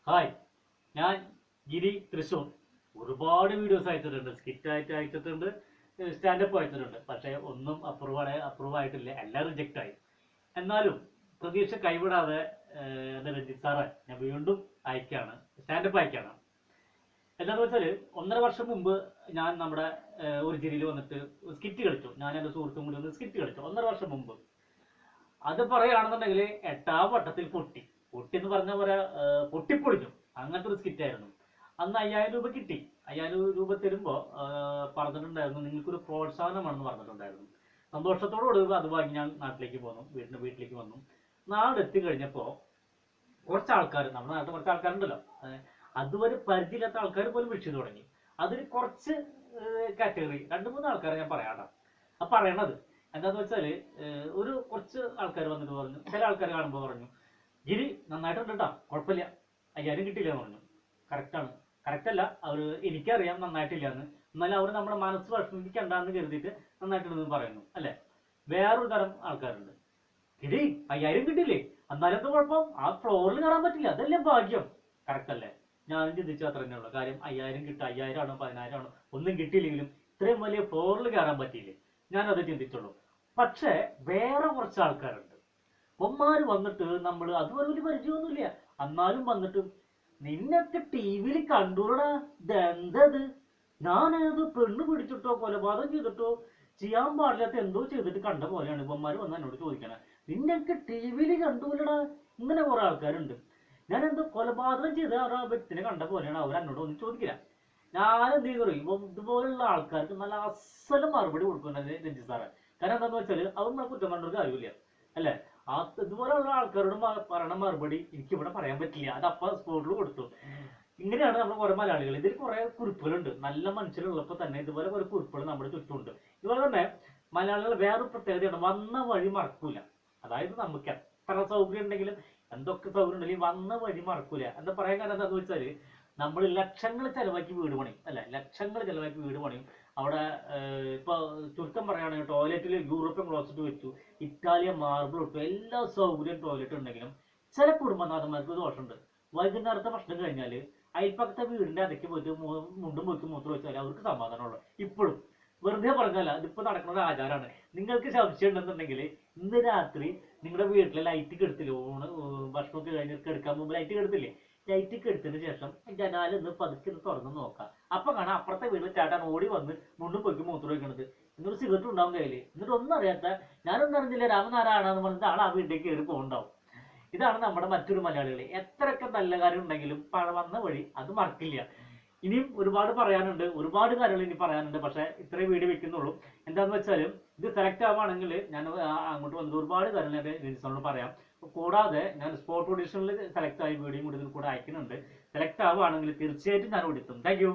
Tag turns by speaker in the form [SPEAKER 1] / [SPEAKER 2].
[SPEAKER 1] Hi, ഞാൻ ഗിരി തൃശൂർ. ഒരുപാട് videos അയച്ചിട്ടുണ്ട്, സ്കിറ്റായിട്ട് അയച്ചിട്ടുണ്ട്, സ്റ്റാൻഡപ്പ് അയച്ചിട്ടുണ്ട്. പക്ഷേ ഒന്നും അപ്രൂവ് ആയിട്ടില്ല, എല്ലാം റിജക്റ്റ് ആയി. എന്നാലും പ്രതീക്ഷ കൈവിടാതെ എൻ്റെ രഞ്ജിത്ത് സാറ് ഞാൻ വീണ്ടും അയക്കാണ്, സ്റ്റാൻഡപ്പ് അയക്കാണ്. എന്താണെന്ന് വെച്ചാൽ 1.5 വർഷം മുമ്പ് ഞാൻ നമ്മുടെ ഒരു ജില്ലയിൽ വന്നിട്ട് സ്കിറ്റ് കളിച്ചു. ഞാൻ എൻ്റെ സുഹൃത്തും കൂടി ഒന്ന് സ്കിറ്റ് കളിച്ചു 1.5 വർഷം മുമ്പ്. അത് പറയുകയാണെന്നുണ്ടെങ്കിൽ 8ാം വട്ടത്തിൽ പൊട്ടി എന്ന് പറഞ്ഞ പോലെ പൊട്ടിപ്പൊളിഞ്ഞു. അങ്ങനത്തെ ഒരു സ്കിറ്റ് ആയിരുന്നു. അന്ന് 5000 രൂപ കിട്ടി. 5000 രൂപ തരുമ്പോൾ പറഞ്ഞിട്ടുണ്ടായിരുന്നു, നിങ്ങൾക്കൊരു പ്രോത്സാഹനമാണെന്ന് പറഞ്ഞിട്ടുണ്ടായിരുന്നു. സന്തോഷത്തോടുകൂടി അത് വാങ്ങി ഞാൻ നാട്ടിലേക്ക് പോന്നു, വീട്ടിലേക്ക് വന്നു. നാടെത്തി കഴിഞ്ഞപ്പോൾ കുറച്ച് ആൾക്കാർ, നമ്മുടെ നാട്ടിൽ കുറച്ച് ആൾക്കാരുണ്ടല്ലോ, അതുവരെ പരിചയമില്ലാത്ത ആൾക്കാർ പോലും വിളിച്ചു തുടങ്ങി. അതിൽ കുറച്ച് കാറ്റഗറി 2-3 ആൾക്കാരെ ഞാൻ പറയാട്ടോ. ആ പറയണത് എന്താന്ന് വെച്ചാൽ, കുറച്ച് ആൾക്കാർ വന്നിട്ട് പറഞ്ഞു, ചില ആൾക്കാർ കാണുമ്പോൾ പറഞ്ഞു, ഗിരി നന്നായിട്ടുണ്ട് കേട്ടോ, കുഴപ്പമില്ല, 5000 കിട്ടിയില്ല എന്ന് പറഞ്ഞു. കറക്റ്റാണ്, കറക്റ്റല്ല, അവർ എനിക്കറിയാം നന്നായിട്ടില്ല എന്ന്. എന്നാലും അവർ നമ്മുടെ മനസ്സ് വിഷമിപ്പിക്കണ്ടെന്ന് കരുതിയിട്ട് നന്നായിട്ടുണ്ടെന്ന് പറയുന്നു അല്ലെ. വേറൊരു തരം ആൾക്കാരുണ്ട്, ഗിരി 5000 കിട്ടിയില്ലേ, എന്നാലും എന്താ കുഴപ്പം, ആ ഫ്ലോറിൽ കയറാൻ പറ്റില്ല, അതല്ലേ ഭാഗ്യം. കറക്റ്റ് അല്ലേ? ഞാനും ചിന്തിച്ചു അത്ര തന്നെയുള്ളൂ. കാര്യം 5000 കിട്ടുക, 5000 ആണോ 10000 ആണോ ഒന്നും കിട്ടിയില്ലെങ്കിലും ഇത്രയും വലിയ ഫ്ലോറിൽ കയറാൻ പറ്റിയില്ലേ, ഞാനത് ചിന്തിച്ചുള്ളൂ. പക്ഷെ വേറെ കുറച്ച് ആൾക്കാരുണ്ട്, ഒന്മാര് വന്നിട്ട് നമ്മൾ അതുപോലെ ഒരു പരിചയമൊന്നുമില്ല, എന്നാലും വന്നിട്ട് നിന്നൊക്കെ ടിവിയിൽ കണ്ടുകൂടാ, ഇതെന്തത്, ഞാനത് പെണ്ണ് പിടിച്ചിട്ടോ കൊലപാതകം ചെയ്തിട്ടോ ചെയ്യാൻ പാടില്ലാത്ത എന്തോ ചെയ്തിട്ട് കണ്ട പോലെയാണ് ഇവന്മാര് വന്ന് എന്നോട് ചോദിക്കണേ, നിന്നൊക്കെ ടിവിയിൽ കണ്ടുപോലടാ. ഇങ്ങനെ കുറെ ആൾക്കാരുണ്ട്. ഞാൻ എന്തോ കൊലപാതകം ചെയ്ത ആ വ്യക്തിനെ കണ്ട പോലെയാണ് അവർ എന്നോട് ഒന്നും ചോദിക്കില്ല. ഞാൻ എന്ത് ചെയ്തു, ഇതുപോലുള്ള ആൾക്കാർക്ക് നല്ല അസലും മറുപടി കൊടുക്കുന്നത് രഞ്ജിത്ത് സാറ്. കാരണം എന്താന്ന് വെച്ചാൽ അവർ നമ്മളെ കുറ്റം പറഞ്ഞൊരു കാര്യമില്ല അല്ലെ. ഇതുപോലെയുള്ള ആൾക്കാരോട് പറയണ മറുപടി എനിക്ക് ഇവിടെ പറയാൻ പറ്റില്ല, അത് അപ്പ സ്പോട്ടിൽ കൊടുത്തു. ഇങ്ങനെയാണ് നമ്മൾ കുറെ മലയാളികൾ. ഇതിൽ കുറെ കുറിപ്പുകളുണ്ട്, നല്ല മനുഷ്യരുള്ളപ്പോൾ തന്നെ ഇതുപോലെ കുറെ കുറിപ്പുകൾ നമ്മുടെ ചുറ്റുമുണ്ട്. ഇതുപോലെ തന്നെ മലയാളികൾ വേറൊരു പ്രത്യേകതയാണ്, വന്ന വഴി മറക്കൂല. അതായത് നമുക്ക് എത്ര സൗകര്യം ഉണ്ടെങ്കിലും എന്തൊക്കെ സൗകര്യം ഉണ്ടെങ്കിലും വന്ന വഴി മറക്കൂല. എന്താ പറയാൻ കാരണം എന്താണെന്ന് വെച്ചാൽ, നമ്മൾ ലക്ഷങ്ങൾ ചെലവാക്കി വീട് പണിയും അല്ലെ, ലക്ഷങ്ങൾ ചെലവാക്കി വീട് പണിയും. അവിടെ ഇപ്പൊ ചുരുക്കം പറയുകയാണെങ്കിൽ ടോയ്ലറ്റിൽ യൂറോപ്യൻ ക്ലോസറ്റ് വെച്ചു, ഇറ്റാലിയൻ മാർബിൾ ഇട്ടു, എല്ലാ സൗകര്യം ടോയ്ലറ്റ് ഉണ്ടെങ്കിലും ചില കുടുംബനാഥന്മാർക്ക് ദോഷമുണ്ട്. വൈകുന്നേരത്തെ ഭക്ഷണം കഴിഞ്ഞാൽ അയൽപ്പക്കത്തെ വീടിന്റെ അതൊക്കെ പോയിട്ട് മുണ്ടും പോയിട്ട് മൂത്രം വെച്ചാൽ അവർക്ക് സമാധാനമുള്ളൂ. ഇപ്പോഴും വെറുതെ പറഞ്ഞല്ല, ഇതിപ്പോ നടക്കുന്ന ഒരു ആചാരമാണ്. നിങ്ങൾക്ക് സംശയം ഉണ്ടെന്നുണ്ടെങ്കിൽ ഇന്ന് രാത്രി നിങ്ങളുടെ വീട്ടിലെ ലൈറ്റ് കെടുത്തില്ലേ, ഭക്ഷണമൊക്കെ കഴിഞ്ഞ് എടുക്കാൻ മുമ്പ് ലൈറ്റ് കെടുത്തില്ലേ, ലൈറ്റ് കെടുത്തതിന് ശേഷം ജനാലൊന്ന് പതുക്കെ തുറന്ന് നോക്കാം. അപ്പൊ കാണാം അപ്പുറത്തെ വീട്ടിൽ ചേട്ടൻ ഓടി വന്ന് മുണ്ടും പൊയ്ക്ക് മൂത്രം വയ്ക്കണത്. എന്നൊരു സിഗരറ്റ് ഉണ്ടാവും കയ്യില്. എന്നിട്ട് ഒന്നും അറിയാത്ത, ഞാനൊന്നും അറിഞ്ഞില്ല രാമനാരായണെന്ന് പറഞ്ഞിട്ട് ആൾ ആ വീട്ടിലേക്ക് കയറി പോകുന്നുണ്ടാവും. ഇതാണ് നമ്മുടെ മറ്റൊരു മലയാളികളെ. എത്രയൊക്കെ നല്ല കാര്യം ഉണ്ടെങ്കിലും വന്ന വഴി അത് മറക്കില്ല. ഇനിയും ഒരുപാട് പറയാനുണ്ട്, ഒരുപാട് കാര്യങ്ങൾ ഇനി പറയാനുണ്ട്. പക്ഷെ ഇത്രയും വീഡിയോ വെക്കുന്നുള്ളൂ. എന്താന്ന് വെച്ചാലും ഇത് സെലക്ട് ആവുകയാണെങ്കിൽ ഞാൻ അങ്ങോട്ട് വന്നിട്ട് ഒരുപാട് കാര്യങ്ങൾ രജിസ്റ്ററിനോട് പറയാം. കൂടാതെ ഞാൻ സ്പോട്ട് ഓഡീഷനിൽ സെലക്ട് ആയി വീഡിയോ കൂടി ഇതിൽ കൂടെ അയക്കുന്നുണ്ട്. സെലക്ട് ആവുകയാണെങ്കിൽ തീർച്ചയായിട്ടും ഞാൻ ഓടിത്തും. Thank you.